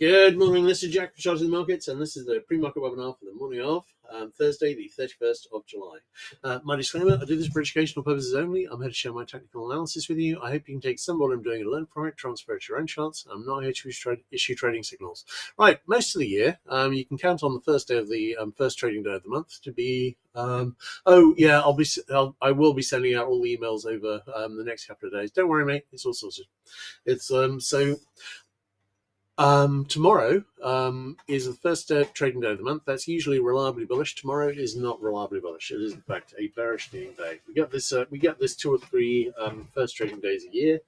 Good morning, this is Jack from Charles in the Markets, and this is the pre-market webinar for the morning of Thursday, the 31st of July. My disclaimer, I do this for educational purposes only. I'm here to share my technical analysis with you. I hope you can take some of what I'm doing and learn from it, transfer it to your own charts. I'm not here to issue trading signals. Right, most of the year, you can count on the first day of the first trading day of the month to be I will be sending out all the emails over the next couple of days. Don't worry, mate, it's all sorted. It's tomorrow is the first trading day of the month. That's usually reliably bullish. Tomorrow is not reliably bullish. It is in fact a bearish trading day. We get this 2 or 3 first trading days a year,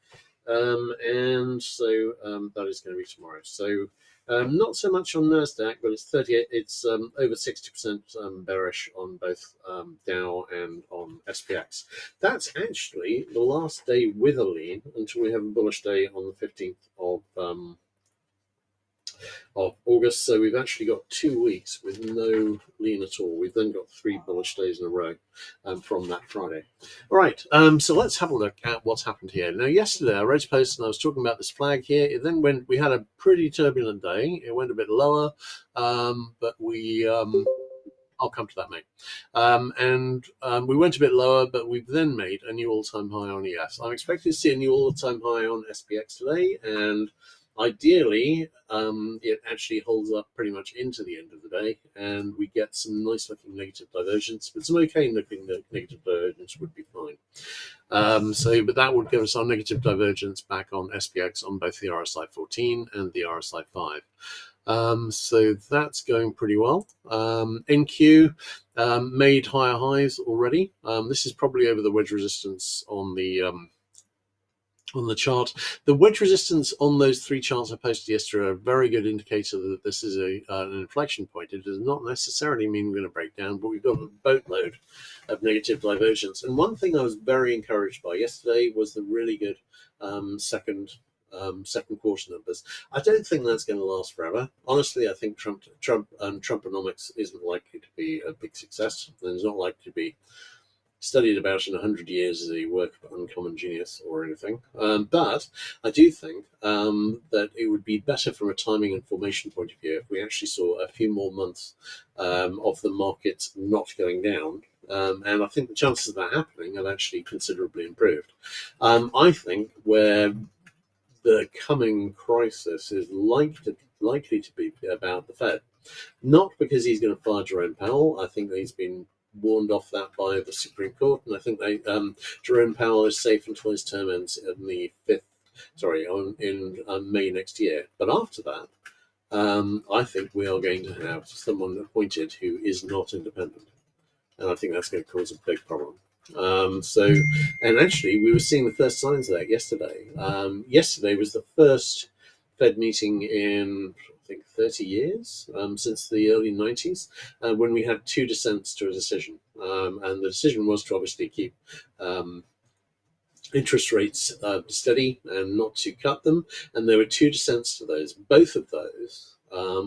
and so that is going to be tomorrow. So not so much on Nasdaq, but it's 38. It's over 60% bearish on both Dow and on SPX. That's actually the last day with a lean until we have a bullish day on the 15th of August. So we've actually got 2 weeks with no lean at all. We've then got 3 bullish days in a row from that Friday. All right, so let's have a look at what's happened here. Now, yesterday I wrote a post and I was talking about this flag here. It then we had a pretty turbulent day. It went a bit lower, but I'll come to that, mate. We went a bit lower, but we've then made a new all-time high on ES. I'm expecting to see a new all-time high on SPX today, and ideally, it actually holds up pretty much into the end of the day, and we get some nice-looking negative divergence, but some okay-looking negative divergence would be fine. But that would give us our negative divergence back on SPX on both the RSI 14 and the RSI 5. So that's going pretty well. NQ made higher highs already. This is probably over the wedge resistance on the chart. The wedge resistance on those 3 charts I posted yesterday are a very good indicator that this is an inflection point. It does not necessarily mean we're going to break down, but we've got a boatload of negative divergence. And one thing I was very encouraged by yesterday was the really good second quarter numbers. I don't think that's going to last forever. Honestly, I think Trumponomics isn't likely to be a big success, and it's not likely to be studied about in 100 years as a work of uncommon genius or anything. But I do think that it would be better from a timing and formation point of view if we actually saw a few more months of the market not going down. And I think the chances of that happening have actually considerably improved. I think where the coming crisis is likely to be about the Fed, not because he's going to fire Jerome Powell. I think that he's been warned off that by the Supreme Court, and I think Jerome Powell is safe until his term ends in May next year. But after that, I think we are going to have someone appointed who is not independent, and I think that's going to cause a big problem. And actually, we were seeing the first signs of that yesterday. Yesterday was the first Fed meeting in, I think, 30 years, since the early 90s, when we had 2 dissents to a decision. And the decision was to obviously keep interest rates steady and not to cut them. And there were 2 dissents to those. Both of those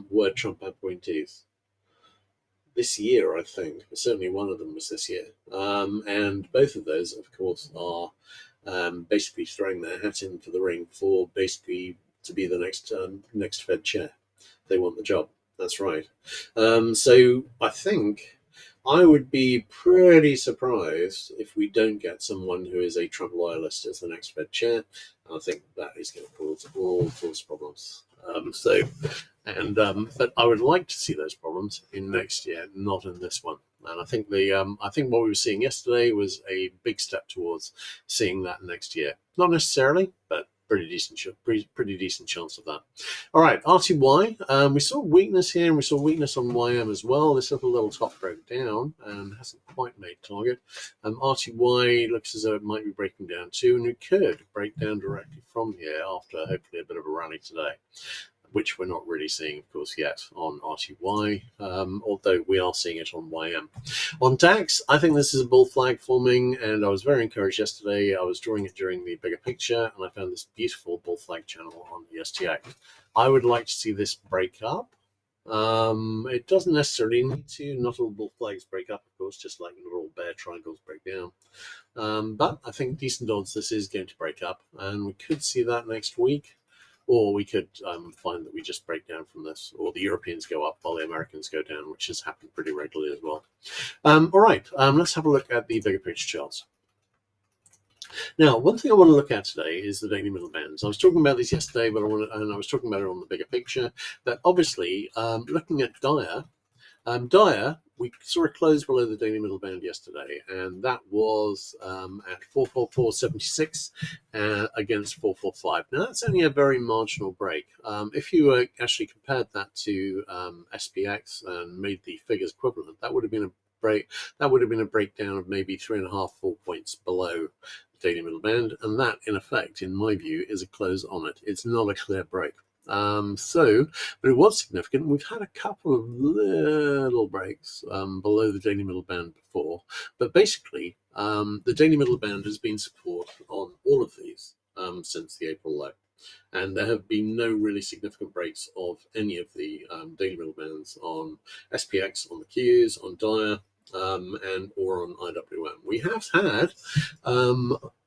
were Trump appointees. This year, I think. Certainly one of them was this year. And both of those, of course, are basically throwing their hat into the ring for basically to be the next Fed chair. They want the job. That's right. So I think I would be pretty surprised if we don't get someone who is a Trump loyalist as the next Fed chair. I think that is going to cause all sorts of problems. But I would like to see those problems in next year, not in this one. And I think what we were seeing yesterday was a big step towards seeing that next year. Not necessarily, but pretty decent chance of that. All right, RTY. We saw weakness here, and we saw weakness on YM as well. This little top broke down and hasn't quite made target. RTY looks as though it might be breaking down too, and it could break down directly from here after hopefully a bit of a rally today, which we're not really seeing, of course, yet on RTY, although we are seeing it on YM. On DAX, I think this is a bull flag forming, and I was very encouraged yesterday. I was drawing it during the bigger picture, and I found this beautiful bull flag channel on the STX. I would like to see this break up. It doesn't necessarily need to. Not all bull flags break up, of course, just like not all bear triangles break down. But I think decent odds this is going to break up, and we could see that next week. or we could find that we just break down from this, or the Europeans go up while the Americans go down, which has happened pretty regularly as well. All right, let's have a look at the bigger picture charts. Now, one thing I want to look at today is the daily middle bands. I was talking about this yesterday, but I was talking about it on the bigger picture. That obviously, looking at Dire, we saw a close below the daily middle band yesterday, and that was at 444.76 against 445. Now, that's only a very marginal break. If you actually compared that to SPX and made the figures equivalent, that would have been a break. That would have been a breakdown of maybe 3.5, 4 points below the daily middle band, and that, in effect, in my view, is a close on it. It's not a clear break. But it was significant. We've had a couple of little breaks below the daily middle band before, but basically the daily middle band has been support on all of these since the April low, and there have been no really significant breaks of any of the daily middle bands on SPX, on the Qs, on Dire, and or on IWM. We have had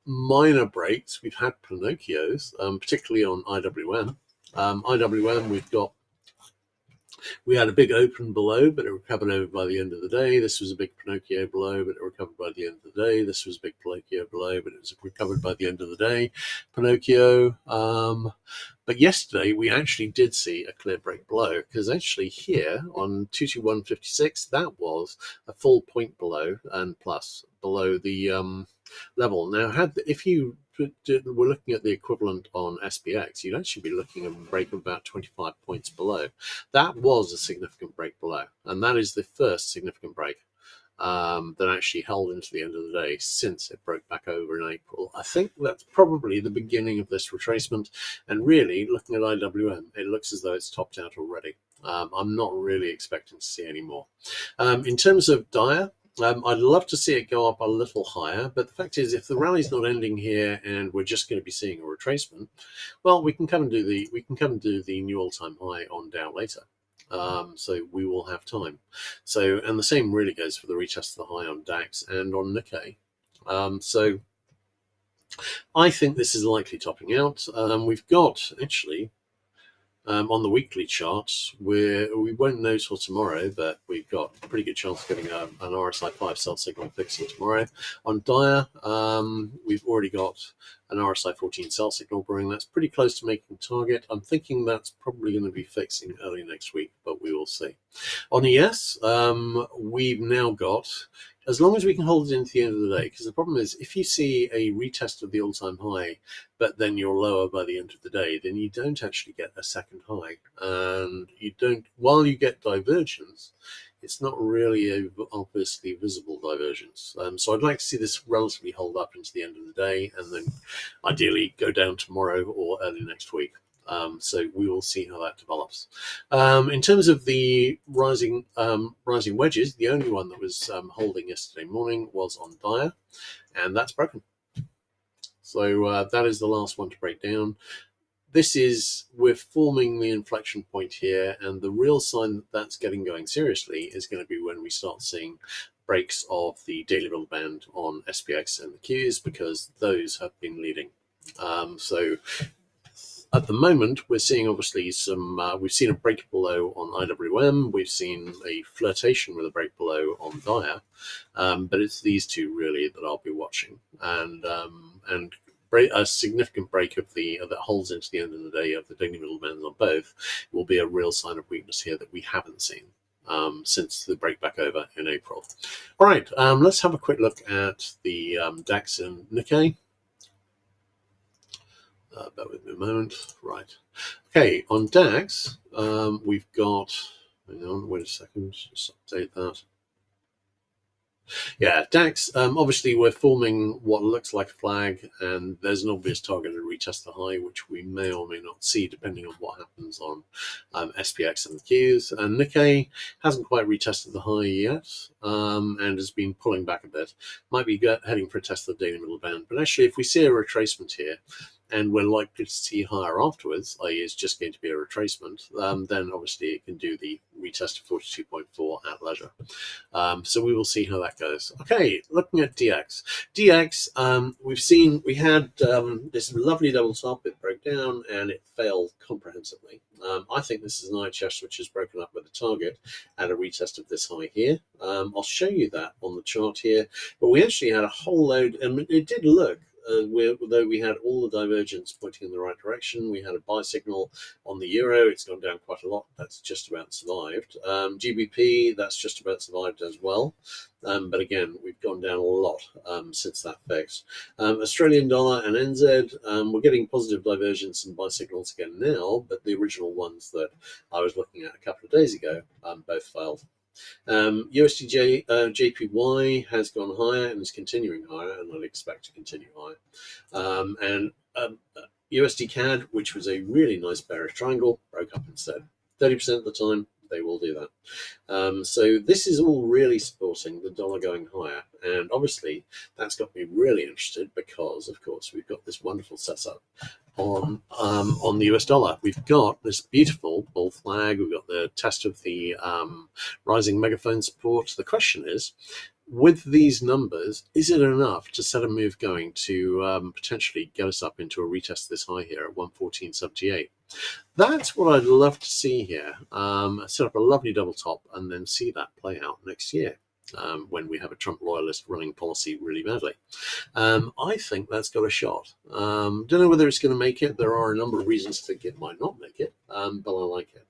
minor breaks. We've had Pinocchios, particularly on IWM. IWM, we had a big open below, but it recovered over by the end of the day. This was a big Pinocchio below, but it recovered by the end of the day. This was a big Pinocchio below, but it was recovered by the end of the day. Pinocchio. But yesterday we actually did see a clear break below, because actually here on 221.56, that was a full point below and plus below the level. Now, if you were looking at the equivalent on SPX, you'd actually be looking at a break of about 25 points below. That was a significant break below, and that is the first significant break that actually held into the end of the day since it broke back over in April. I think that's probably the beginning of this retracement, and really, looking at IWM, it looks as though it's topped out already. I'm not really expecting to see any more. In terms of Dire, I'd love to see it go up a little higher, but the fact is, if the rally's not ending here and we're just going to be seeing a retracement, well, we can come and do the new all-time high on Dow later. So we will have time. So, and the same really goes for the retest of the high on DAX and on Nikkei. So I think this is likely topping out. We've got actually on the weekly charts, we won't know till tomorrow, but we've got a pretty good chance of getting an RSI 5 sell signal fixing tomorrow. On Dire, we've already got an RSI 14 sell signal brewing. That's pretty close to making target. I'm thinking that's probably going to be fixing early next week, but we will see. On ES, we've now got, as long as we can hold it into the end of the day, because the problem is if you see a retest of the all-time high, but then you're lower by the end of the day, then you don't actually get a second high. And you don't, while you get divergence, it's not really a obviously visible divergence. So I'd like to see this relatively hold up into the end of the day, and then ideally go down tomorrow or early next week. So we will see how that develops. In terms of the rising wedges, the only one that was holding yesterday morning was on Dire, and that's broken. So that is the last one to break down. We're forming the inflection point here, and the real sign that that's getting going seriously is going to be when we start seeing breaks of the daily middle band on SPX and the Qs, because those have been leading. So at the moment, we're seeing obviously we've seen a break below on IWM, we've seen a flirtation with a break below on Dire, but it's these two really that I'll be watching, and a significant break of that holds into the end of the day of the daily middle bands on both will be a real sign of weakness here that we haven't seen since the break back over in April. All right, let's have a quick look at the DAX and Nikkei. Bear with me a moment. Right. Okay, on DAX, we've got, hang on, wait a second, just update that. Yeah, DAX, obviously we're forming what looks like a flag, and there's an obvious target to retest the high, which we may or may not see depending on what happens on SPX and the Qs. And Nikkei hasn't quite retested the high yet, and has been pulling back a bit. Might be heading for a test of the daily middle band. But actually, if we see a retracement here, and we're likely to see higher afterwards, i.e. it's just going to be a retracement, then obviously it can do the retest of 42.4 at leisure. So we will see how that goes. Okay, looking at DX. DX, we had this lovely double top. It broke down and it failed comprehensively. I think this is an IHS which is broken up with a target at a retest of this high here. I'll show you that on the chart here. But we actually had a whole load, and it did look, although we had all the divergence pointing in the right direction, we had a buy signal on the euro. It's gone down quite a lot. That's just about survived. GBP, that's just about survived as well. But again, we've gone down a lot since that fix. Australian dollar and NZ, we're getting positive divergence and buy signals again now, but the original ones that I was looking at a couple of days ago both failed. USD JPY has gone higher and is continuing higher, and I'd expect to continue higher. USD CAD, which was a really nice bearish triangle, broke up instead. 30% of the time, they will do that. So this is all really supporting the dollar going higher, and obviously that's got me really interested because, of course, we've got this wonderful setup on the US dollar. We've got this beautiful bull flag. We've got the test of the rising megaphone support. The question is, with these numbers, is it enough to set a move going to potentially get us up into a retest this high here at 114.78? That's what I'd love to see here. Set up a lovely double top and then see that play out next year. When we have a Trump loyalist running policy really badly. I think that's got a shot. Don't know whether it's going to make it. There are a number of reasons to think it might not make it, but I like it.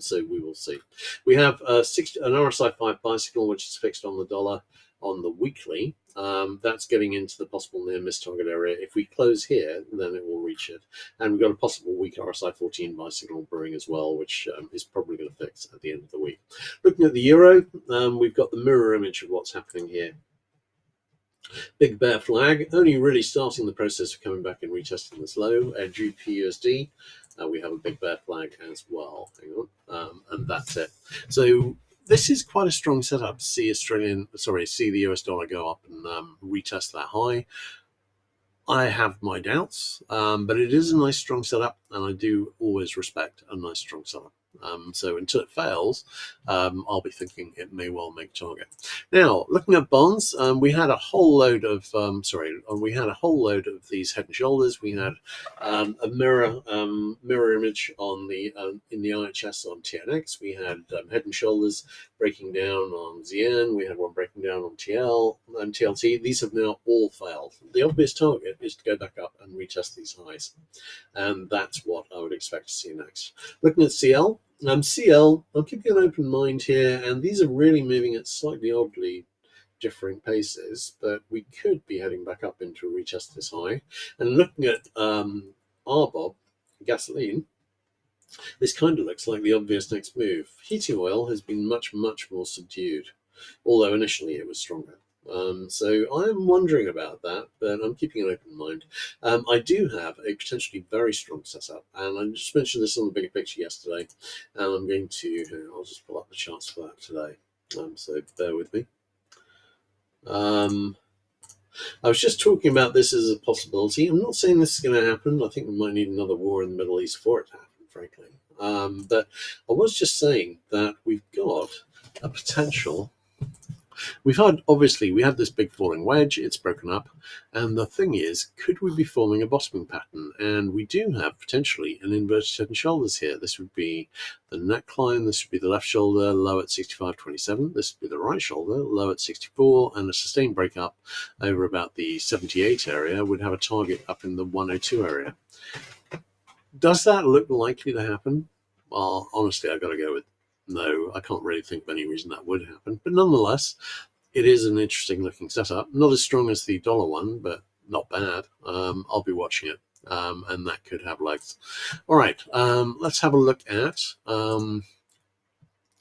So we will see. We have an RSI 5 buy signal, which is fixed on the dollar on the weekly. That's getting into the possible near miss target area. If we close here, then it will reach it. And we've got a possible weak RSI 14 buy signal brewing as well, which is probably going to fix at the end of the week. Looking at the euro, we've got the mirror image of what's happening here. Big bear flag, only really starting the process of coming back and retesting this low. GBP-USD, we have a big bear flag as well. Hang on, and that's it. So this is quite a strong setup. See the US dollar go up and retest that high. I have my doubts, but it is a nice strong setup, and I do always respect a nice strong setup. So until it fails, I'll be thinking it may well make target. Now, looking at bonds, we had a whole load of these head and shoulders. We had a mirror image on the in the IHS on TNX. We had head and shoulders breaking down on ZN. We had one breaking down on TL and TLT. These have now all failed. The obvious target is to go back up and retest these highs, and that's what I would expect to see next. Looking at CL. CL, I'm keeping an open mind here, and these are really moving at slightly oddly differing paces, but we could be heading back up into a retest this high. And looking at RBOB, gasoline, this kind of looks like the obvious next move. Heating oil has been much, much more subdued, although initially it was stronger. So I'm wondering about that, but I'm keeping an open mind. I do have a potentially very strong setup, and I just mentioned this on the bigger picture yesterday, and I'm going to, I'll just pull up the charts for that today, so bear with me. I was just talking about this as a possibility. I'm not saying this is going to happen. I think we might need another war in the Middle East for it to happen, frankly. But I was just saying that we've got a potential. We had this big falling wedge, it's broken up, and the thing is, could we be forming a bottoming pattern? And we do have potentially an inverted head and shoulders here. This would be the neckline, this would be the left shoulder, low at 65.27, this would be the right shoulder, low at 64, and a sustained breakup over about the 78 area would have a target up in the 102 area. Does that look likely to happen? Well, honestly, I've got to go with no. I can't really think of any reason that would happen. But nonetheless, it is an interesting looking setup. Not as strong as the dollar one, but not bad. I'll be watching it, and that could have legs. All right, let's have a look at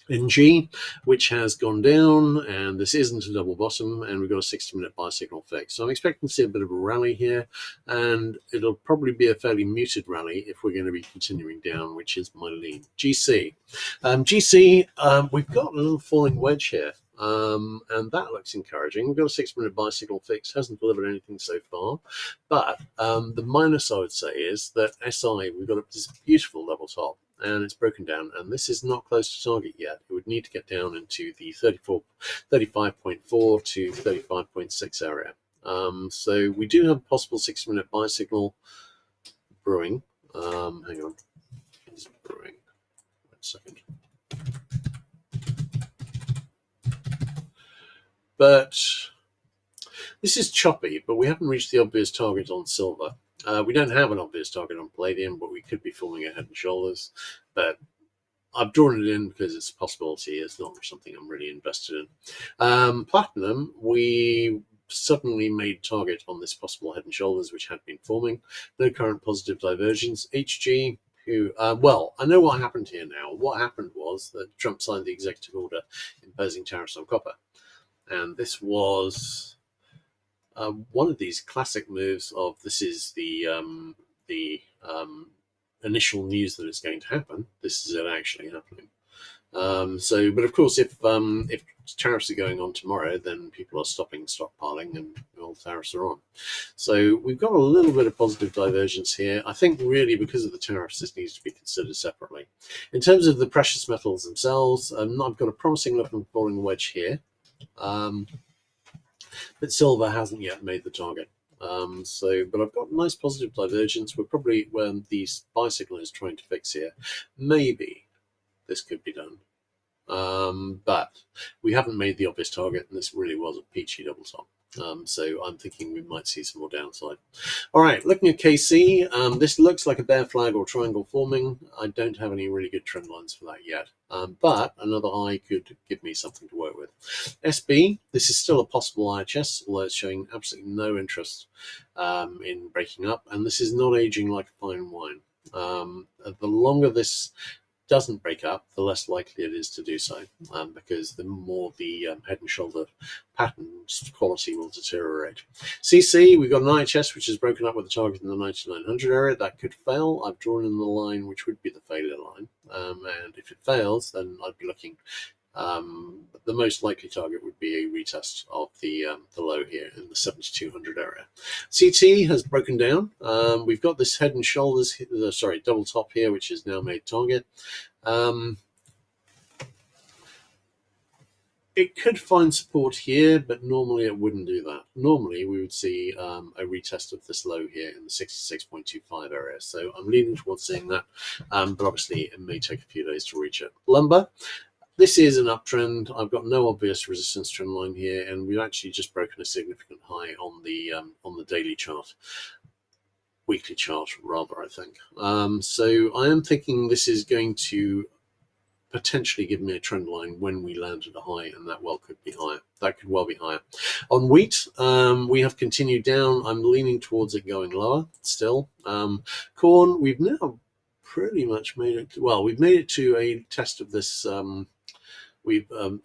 NG, which has gone down, and this isn't a double bottom, and we've got a 60-minute buy signal fix. So I'm expecting to see a bit of a rally here, and it'll probably be a fairly muted rally if we're going to be continuing down, which is my lean. GC. We've got a little falling wedge here. and that looks encouraging. We've got a 6-minute buy signal fixed, hasn't delivered anything so far, but the minus I would say is that SI, we've got this beautiful level top, and it's broken down, and this is not close to target yet. It would need to get down into the 35.4 to 35.6 area. So we do have a possible 6-minute buy signal brewing. Hang on, it's brewing. Wait a second. But this is choppy, but we haven't reached the obvious target on silver. We don't have an obvious target on palladium, but we could be forming a head and shoulders. But I've drawn it in because it's a possibility. It's not something I'm really invested in. Platinum, we suddenly made target on this possible head and shoulders, which had been forming. No current positive divergence. HG, well, I know what happened here now. What happened was that Trump signed the executive order imposing tariffs on copper. And this was one of these classic moves of this is the initial news that it's going to happen. This is it actually happening. But of course, if tariffs are going on tomorrow, then people are stopping stockpiling and all tariffs are on. So we've got a little bit of positive divergence here. I think really because of the tariffs, this needs to be considered separately. In terms of the precious metals themselves, I've got a promising looking falling wedge here. But silver hasn't yet made the target. But I've got nice positive divergence. We're probably when the buy signal is trying to fix here. Maybe this could be done. But we haven't made the obvious target, and this really was a peachy double top. So I'm thinking we might see some more downside. All right, looking at KC, this looks like a bear flag or triangle forming. I don't have any really good trend lines for that yet, but another high could give me something to work with. SB, this is still a possible IHS, although it's showing absolutely no interest in breaking up, and this is not aging like a fine wine. The longer this doesn't break up, the less likely it is to do so, because the more the head and shoulder pattern's quality will deteriorate. CC, we've got an IHS which is broken up with a target in the 9900 area. That could fail. I've drawn in the line which would be the failure line, and if it fails, then I'd be looking. The most likely target would be a retest of the low here in the 7200 area. CT has broken down. We've got this head and shoulders, double top here, which is now made target. It could find support here, but normally it wouldn't do that. Normally we would see a retest of this low here in the 66.25 area. So I'm leaning towards seeing that, but obviously it may take a few days to reach it. Lumber. This is an uptrend. I've got no obvious resistance trend line here, and we've actually just broken a significant high on the daily chart, weekly chart rather, I think. So I am thinking this is going to potentially give me a trend line when we land at a high, and that could be higher. That could well be higher. On wheat, we have continued down. I'm leaning towards it going lower still. Corn, we've now pretty much made it. Well, we've made it to a test of this.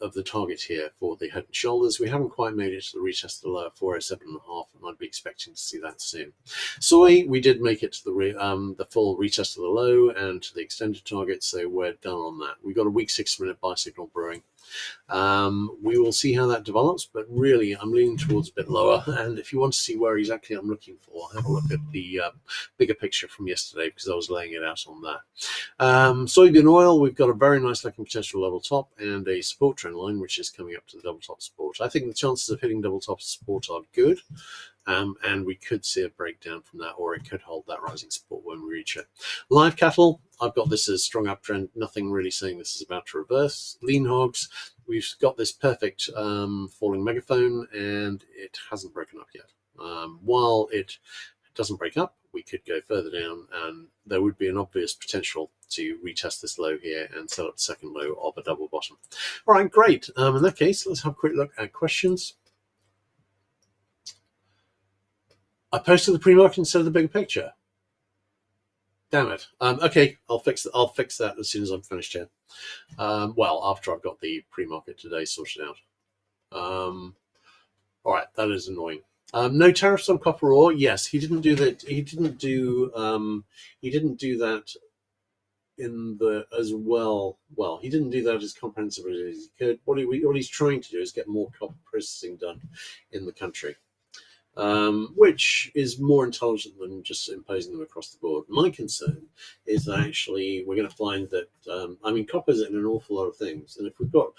Of the target here for the head and shoulders. We haven't quite made it to the retest of the low 407.5, and I'd be expecting to see that soon. Soy, we did make it to the full retest of the low and to the extended target, so we're done on that. We've got a weak 6-minute buy signal brewing. We will see how that develops, but really I'm leaning towards a bit lower, and if you want to see where exactly I'm looking for, have a look at the bigger picture from yesterday, because I was laying it out on that. Soybean oil, we've got a very nice looking potential level top and a support trend line which is coming up to the double top support. I think the chances of hitting double top support are good, and we could see a breakdown from that, or it could hold that rising support when we reach it. Live cattle, I've got this as strong uptrend, nothing really saying this is about to reverse. Lean hogs, we've got this perfect falling megaphone, and it hasn't broken up yet. While it doesn't break up, we could go further down, and there would be an obvious potential to retest this low here and set up the second low of a double bottom. All right, great. In that case, let's have a quick look at questions. I posted the pre-market instead of the bigger picture. Damn it. Okay, I'll fix that as soon as I'm finished here. Well, after I've got the pre-market today sorted out. All right, that is annoying. No tariffs on copper ore. Yes, he didn't do that. He didn't do that as well. Well, he didn't do that as comprehensively as he could. What he's trying to do is get more copper processing done in the country, which is more intelligent than just imposing them across the board. My concern is that actually we're going to find that, copper is in an awful lot of things. And if we've got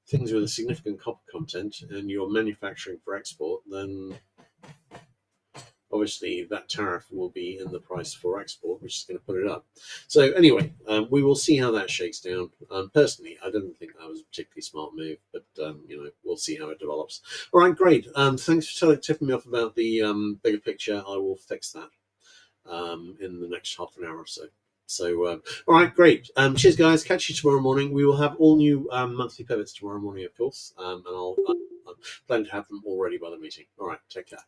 things with a significant copper content and you're manufacturing for export, then obviously that tariff will be in the price for export, which is going to put it up. So anyway, we will see how that shakes down. Personally, I don't think that was a particularly smart move, but we'll see how it develops. All right, great. Thanks for tipping me off about the bigger picture. I will fix that in the next half an hour or so. So, all right, great. Cheers, guys. Catch you tomorrow morning. We will have all new monthly pivots tomorrow morning, of course, and I'll plan to have them all ready by the meeting. All right, take care.